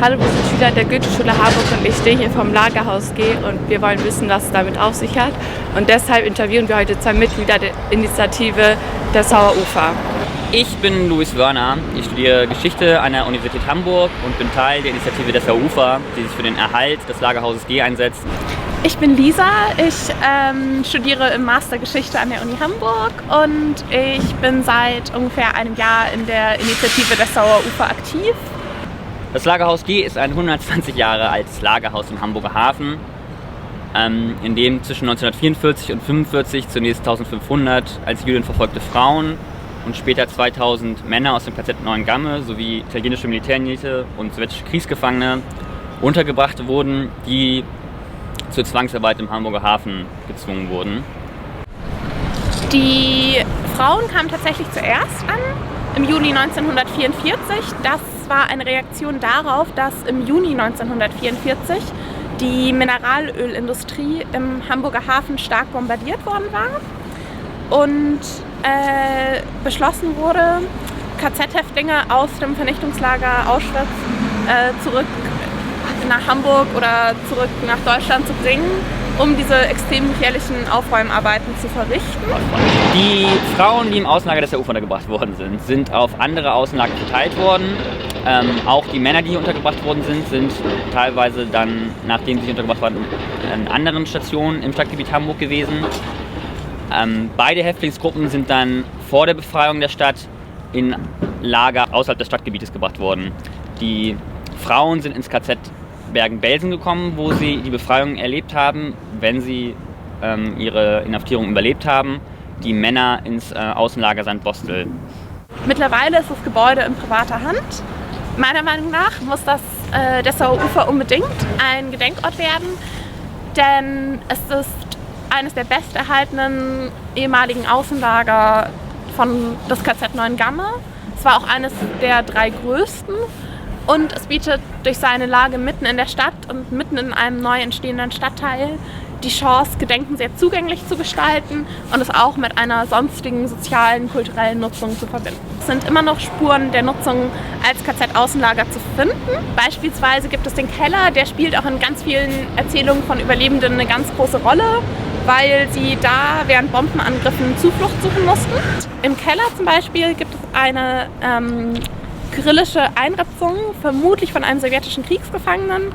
Hallo, wir sind Schüler der Goetheschule Harburg und ich stehe hier vom Lagerhaus G und wir wollen wissen, was es damit auf sich hat. Und deshalb interviewen wir heute zwei Mitglieder der Initiative Dessauer Ufer. Ich bin Luis Wörner, ich studiere Geschichte an der Universität Hamburg und bin Teil der Initiative Dessauer Ufer, die sich für den Erhalt des Lagerhauses G einsetzt. Ich bin Lisa, ich studiere im Master Geschichte an der Uni Hamburg und ich bin seit ungefähr einem Jahr in der Initiative Dessauer Ufer aktiv. Das Lagerhaus G ist ein 120 Jahre altes Lagerhaus im Hamburger Hafen, in dem zwischen 1944 und 1945 zunächst 1500 als Jüdin verfolgte Frauen und später 2000 Männer aus dem KZ Neuengamme sowie italienische Militärniete und sowjetische Kriegsgefangene untergebracht wurden, die zur Zwangsarbeit im Hamburger Hafen gezwungen wurden. Die Frauen kamen tatsächlich zuerst an, im Juli 1944. Das war eine Reaktion darauf, dass im Juni 1944 die Mineralölindustrie im Hamburger Hafen stark bombardiert worden war und beschlossen wurde, KZ-Häftlinge aus dem Vernichtungslager Auschwitz zurück nach Hamburg oder zurück nach Deutschland zu bringen, um diese extrem gefährlichen Aufräumarbeiten zu verrichten. Die Frauen, die im Außenlager Dessauer Ufer untergebracht worden sind, sind auf andere Außenlager verteilt worden. Auch die Männer, die hier untergebracht worden sind teilweise dann, nachdem sie untergebracht waren, an anderen Stationen im Stadtgebiet Hamburg gewesen. Beide Häftlingsgruppen sind dann vor der Befreiung der Stadt in Lager außerhalb des Stadtgebietes gebracht worden. Die Frauen sind ins KZ Bergen-Belsen gekommen, wo sie die Befreiung erlebt haben, wenn sie ihre Inhaftierung überlebt haben. Die Männer ins Außenlager St. Bostel. Mittlerweile ist das Gebäude in privater Hand. Meiner Meinung nach muss das Dessauer Ufer unbedingt ein Gedenkort werden, denn es ist eines der besterhaltenen ehemaligen Außenlager des KZ Neuengamme. Es war auch eines der 3 größten. Und es bietet durch seine Lage mitten in der Stadt und mitten in einem neu entstehenden Stadtteil die Chance, Gedenken sehr zugänglich zu gestalten und es auch mit einer sonstigen sozialen, kulturellen Nutzung zu verbinden. Es sind immer noch Spuren der Nutzung als KZ-Außenlager zu finden. Beispielsweise gibt es den Keller, der spielt auch in ganz vielen Erzählungen von Überlebenden eine ganz große Rolle, weil sie da während Bombenangriffen Zuflucht suchen mussten. Im Keller zum Beispiel gibt es eine kyrillische Einritzung, vermutlich von einem sowjetischen Kriegsgefangenen.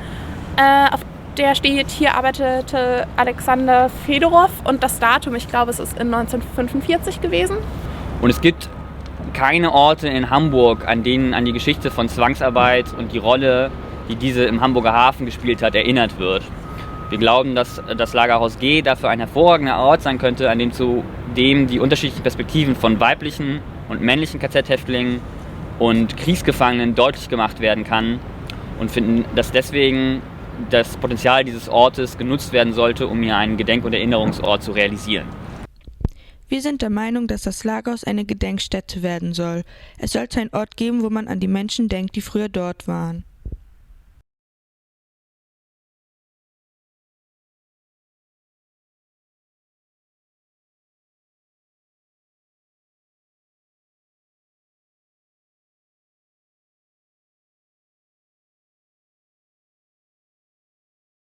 Auf der steht, hier arbeitete Alexander Fedorow und das Datum, ich glaube, es ist in 1945 gewesen. Und es gibt keine Orte in Hamburg, an denen an die Geschichte von Zwangsarbeit und die Rolle, die diese im Hamburger Hafen gespielt hat, erinnert wird. Wir glauben, dass das Lagerhaus G dafür ein hervorragender Ort sein könnte, an dem zudem die unterschiedlichen Perspektiven von weiblichen und männlichen KZ-Häftlingen und Kriegsgefangenen deutlich gemacht werden kann und finden, dass deswegen das Potenzial dieses Ortes genutzt werden sollte, um hier einen Gedenk- und Erinnerungsort zu realisieren. Wir sind der Meinung, dass das Lagerhaus eine Gedenkstätte werden soll. Es sollte einen Ort geben, wo man an die Menschen denkt, die früher dort waren.